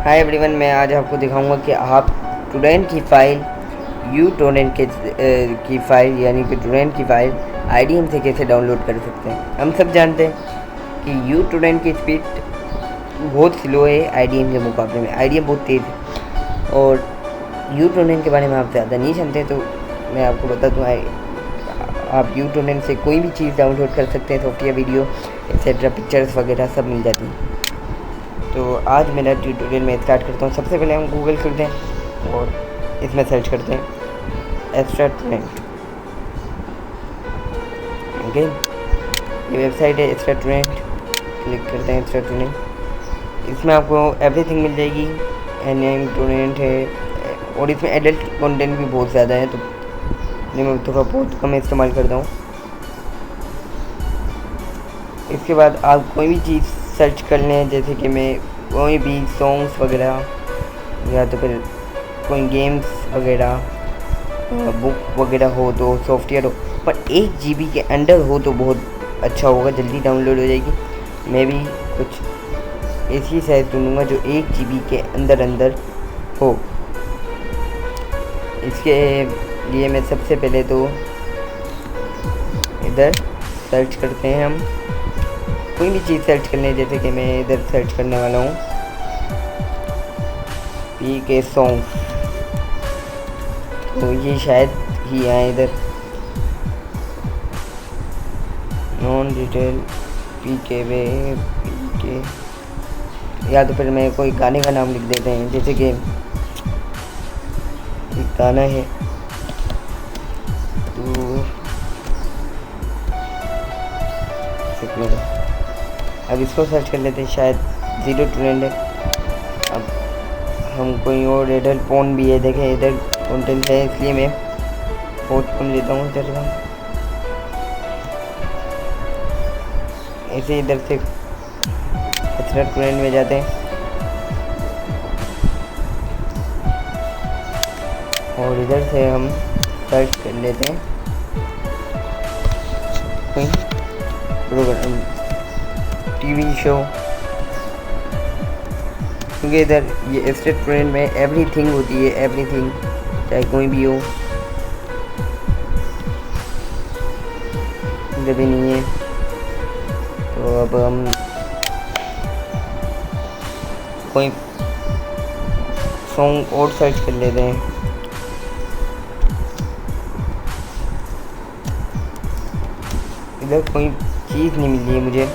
Hi everyone, मैं आज आपको दिखाऊंगा कि आप टोरेंट की फ़ाइल यू टोरेंट की फ़ाइल यानी कि टोरेंट की फ़ाइल आईडीएम से कैसे डाउनलोड कर सकते हैं। हम सब जानते हैं कि यू टोरेंट की स्पीड बहुत स्लो है आईडीएम के मुकाबले में। आईडीएम बहुत तेज़ है और यू टोरेंट के बारे में आप ज़्यादा नहीं जानते, तो मैं आपको बता दूँ आप यू टोरेंट से कोई भी चीज़ डाउनलोड कर सकते हैं। सॉफ्टवेयर, वीडियो एक्सेट्रा, पिक्चर्स वगैरह सब मिल जाती हैं। तो आज मेरा ट्यूटोरियल मैं स्टार्ट करता हूँ। सबसे पहले हम गूगल करते हैं और इसमें सर्च करते हैं एक्स्ट्रा टोरेंट। ओके, ये वेबसाइट है एक्स्ट्रा टोरेंट। क्लिक करते हैं एक्स्ट्रा टोरेंट। इसमें आपको एवरीथिंग मिल जाएगी। एनएम टोरेंट है और इसमें एडल्ट कंटेंट भी बहुत ज़्यादा है, तो मैं थोड़ा बहुत कम इस्तेमाल करता हूँ। इसके बाद आप कोई भी चीज़ सर्च कर लें, जैसे कि मैं कोई भी सॉन्ग्स वगैरह या तो फिर कोई गेम्स वगैरह, बुक वगैरह हो तो सॉफ्टवेयर हो, पर 1 GB के अंडर हो तो बहुत अच्छा होगा, जल्दी डाउनलोड हो जाएगी। मैं भी कुछ ऐसी साइट ढूँढूँगा जो 1 GB के अंदर हो। इसके लिए मैं सबसे पहले तो इधर सर्च करते हैं। हम कोई भी चीज़ सर्च कर लें, जैसे कि मैं इधर सर्च करने वाला हूँ PK सॉन्ग्स, तो ये शायद ही आए इधर। नॉन डिटेल PK वे PK, या तो फिर मैं कोई गाने का नाम लिख देते हैं, जैसे कि एक गाना है तो अब इसको सर्च कर लेते हैं। शायद ज़ीरो टोरेंट है। अब हम कोई और एडल्ट फोन भी है, देखें एडल्ट कंटेंट है, इसलिए मैं फोर्थ फोन लेता हूँ इधर का। ऐसे इधर से एक्स्ट्रा टोरेंट में जाते हैं और इधर से हम सर्च कर लेते हैं कोई प्रोग्राम, टीवी शो, क्योंकि इधर ये एक्स्ट्रा टोरेंट में एवरीथिंग होती है। एवरीथिंग चाहे कोई भी हो, इधर भी नहीं है। तो अब हम कोई सॉन्ग और सर्च कर लेते हैं। इधर कोई चीज़ नहीं मिल रही है मुझे।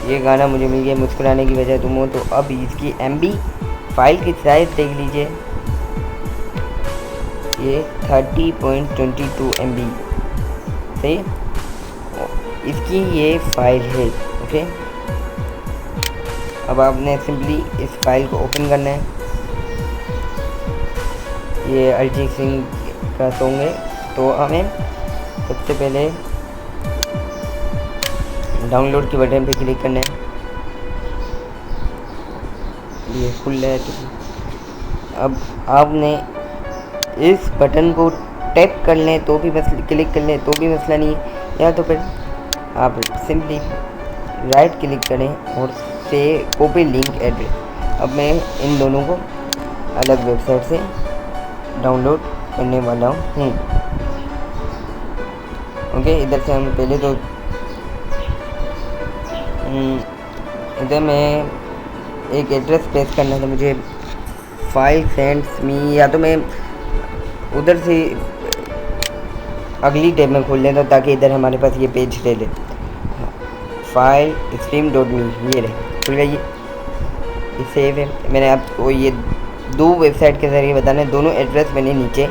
ये गाना मुझे मिल गया, मुस्कुराने की वजह तुम हो। तो अब इसकी MB फाइल की साइज देख लीजिए, ये 30.22 MB सही, इसकी ये फाइल है। ओके, अब आपने सिंपली इस फाइल को ओपन करना है। ये अरिजीत सिंह का सॉन्ग है, तो हमें सबसे पहले डाउनलोड के बटन पे क्लिक करना है। ये खुल है, तो अब आपने इस बटन को टैप कर लें तो भी क्लिक कर लें तो भी मसला नहीं है, या तो फिर आप सिंपली राइट क्लिक करें और से कॉपी लिंक एड्रेस। अब मैं इन दोनों को अलग वेबसाइट से डाउनलोड करने वाला हूँ। ओके, इधर से हम पहले तो इधर मैं एक एड्रेस पेस्ट करना था मुझे, फाइल सेंड्स मी, या तो मैं उधर से अगली टैब में खोल लेता हूँ ताकि इधर हमारे पास ये पेज ले ले। फाइल stream.me, ये रहे, खुल गई, ये सेव है। मैंने आपको ये 2 वेबसाइट के ज़रिए बताना है, दोनों एड्रेस मैंने नीचे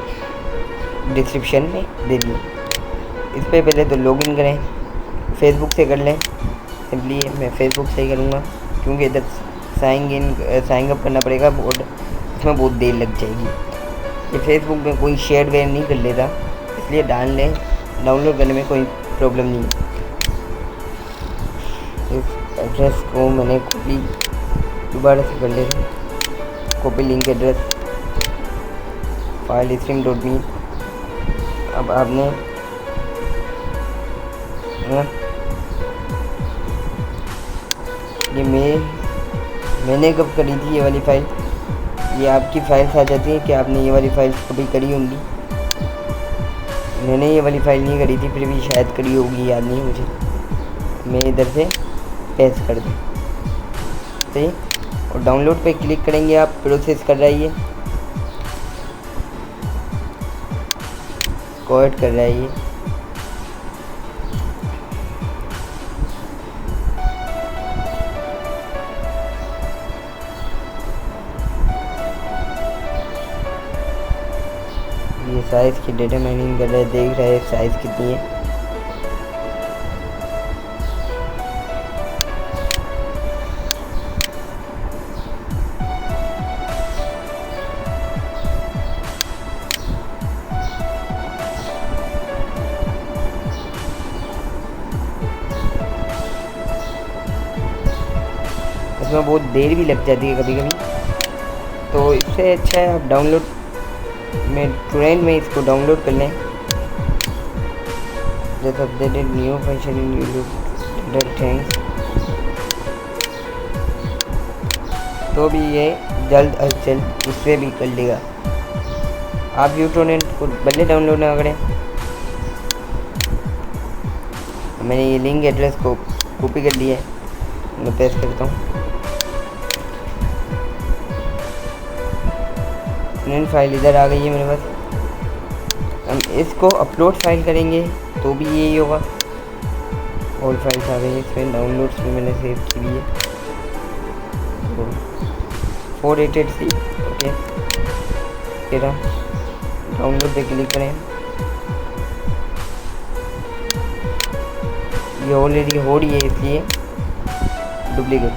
डिस्क्रिप्शन में दे दिए। इस पर पहले तो लॉगिन करें, फेसबुक से कर लें। सिंपली मैं फेसबुक से ही करूँगा, क्योंकि इधर साइन अप करना पड़ेगा और इसमें बहुत देर लग जाएगी। ये फेसबुक में कोई शेयर वेयर नहीं कर लेता, इसलिए डाउनलोड करने में कोई प्रॉब्लम नहीं है। इस एड्रेस को मैंने कॉपी दोबारा से कर लेता हूँ, copy link address file stream.me। अब आपने ये मैंने कब करी थी ये वाली फ़ाइल, ये आपकी फ़ाइल्स आ जाती है कि आपने ये वाली फ़ाइल्स कभी करी होंगी। मैंने ये वाली फ़ाइल नहीं करी थी, फिर भी शायद करी होगी, याद नहीं मुझे। मैं इधर से पेस्ट कर दूँ, सही। और डाउनलोड पे क्लिक करेंगे, आप प्रोसेस कर रहा है, ये कोड कर रहा है ये। ये साइज़ की डेटा माइनिंग कर रहा है, देख रहा है साइज़ कितनी है। इसमें बहुत देर भी लग जाती है कभी कभी, तो इससे अच्छा है आप डाउनलोड में टोरेंट में इसको डाउनलोड कर लें। Just updated new function in YouTube thanks. तो भी ये जल्द अज जल्द उससे भी कर लेगा। आप यूट्यूब को भले डाउनलोड ना करें, मैंने ये लिंक एड्रेस को कॉपी कर लिया है, मैं पेस्ट करता हूँ। फाइल इधर आ गई है मेरे पास। हम इसको अपलोड फाइल करेंगे तो भी यही होगा। ऑल फाइल्स आ गई है इसमें, डाउनलोड्स में मैंने सेव की हुई है 488C। ओके, फिर हम डाउनलोड पे क्लिक करें। ये ऑलरेडी हो रही है इसलिए डुप्लीकेट।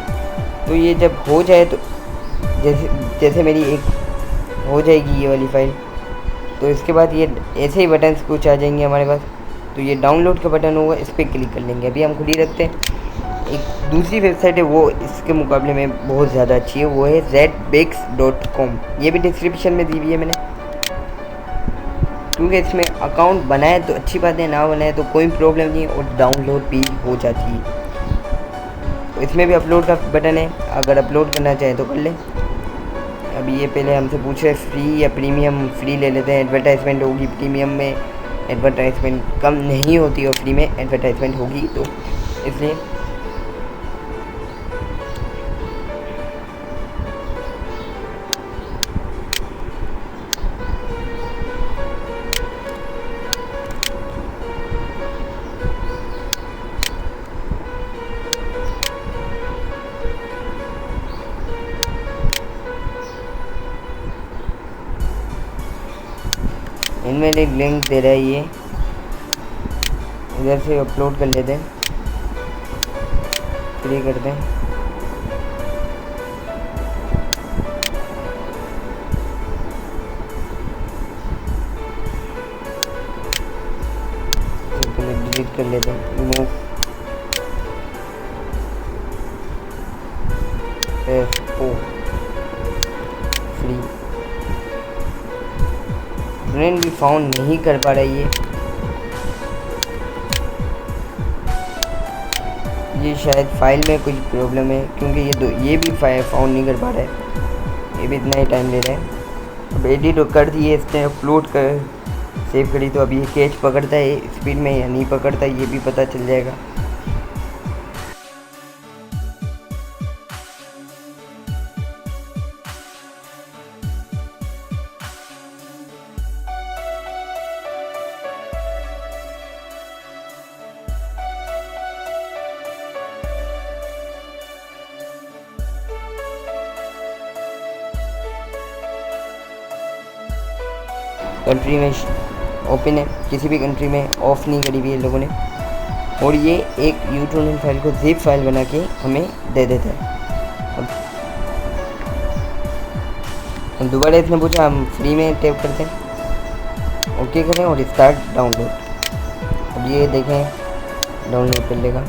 तो ये जब हो जाए तो जैसे मेरी एक हो जाएगी ये वाली फ़ाइल, तो इसके बाद ये ऐसे ही बटन्स कुछ आ जाएंगे हमारे पास। तो ये डाउनलोड का बटन होगा, इस पर क्लिक कर लेंगे। अभी हम खुद ही रखते हैं। एक दूसरी वेबसाइट है, वो इसके मुकाबले में बहुत ज़्यादा अच्छी है, वो है zbix.com। ये भी डिस्क्रिप्शन में दी हुई है मैंने, क्योंकि इसमें अकाउंट बनाए तो अच्छी बात है, ना बनाए तो कोई प्रॉब्लम नहीं है, और डाउनलोड भी हो जाती है। तो इसमें भी अपलोड का बटन है, अगर अपलोड करना चाहें तो कर लें। अभी ये पहले हमसे पूछ रहे फ्री या प्रीमियम। फ्री ले लेते हैं, एडवर्टाइजमेंट होगी। प्रीमियम में एडवर्टाइजमेंट कम नहीं होती और फ्री में एडवर्टाइजमेंट होगी, तो इसलिए इनमें एक लिंक दे रहा है, ये इधर से अपलोड कर लेते हैं, फ्री करते हैं। पहले डिलीट कर लेते हैं, रिमूव फ्री। फ्रेंड भी फाउंड नहीं कर पा रहा है ये शायद फाइल में कुछ प्रॉब्लम है, क्योंकि ये भी फाउंड नहीं कर पा रहा है। ये भी इतना ही टाइम ले रहा है। अब एडिट कर दिए इसने, अपलोड कर सेव करी, तो अभी ये कैच पकड़ता है स्पीड में या नहीं पकड़ता, ये भी पता चल जाएगा। कंट्री में ओपन है, किसी भी कंट्री में ऑफ नहीं करी हुई है लोगों ने। और ये एक यूट्यूब फाइल को जिप फाइल बना के हमें दे देता है। अब दोबारा इसने पूछा, हम फ्री में टैप करते हैं, ओके करें और स्टार्ट डाउनलोड। अब ये देखें डाउनलोड कर लेगा।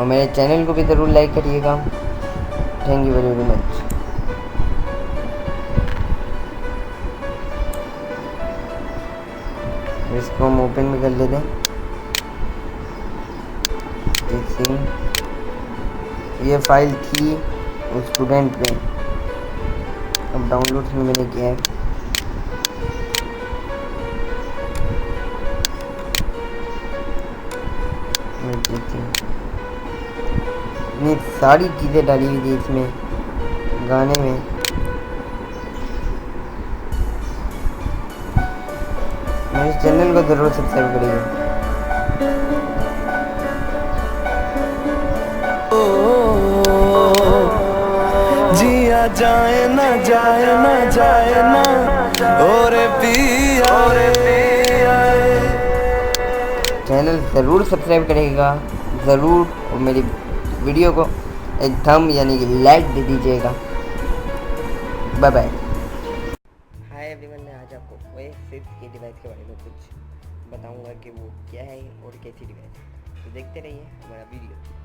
और मेरे चैनल को भी ज़रूर लाइक करिएगा। Thank you very much. इसको हम ओपन भी कर लेते हैं। ये फाइल थी स्टूडेंट पे, अब डाउनलोड में मैंने किया है। इतनी सारी चीज़ें डाली हुई थी इसमें गाने में। मेरे चैनल को ज़रूर सब्सक्राइब करिए। जिया जाए ना जाए ना जाए ना ओरे पिया रे। चैनल ज़रूर सब्सक्राइब करिएगा ज़रूर, और मेरी वीडियो को एक थंब यानी कि लाइक दे दीजिएगा। Bye bye. हाय एवरीवन, मैं आज आपको OS6 के डिवाइस के बारे में कुछ बताऊंगा कि वो क्या है और कैसी डिवाइस है। तो देखते रहिए हमारा वीडियो।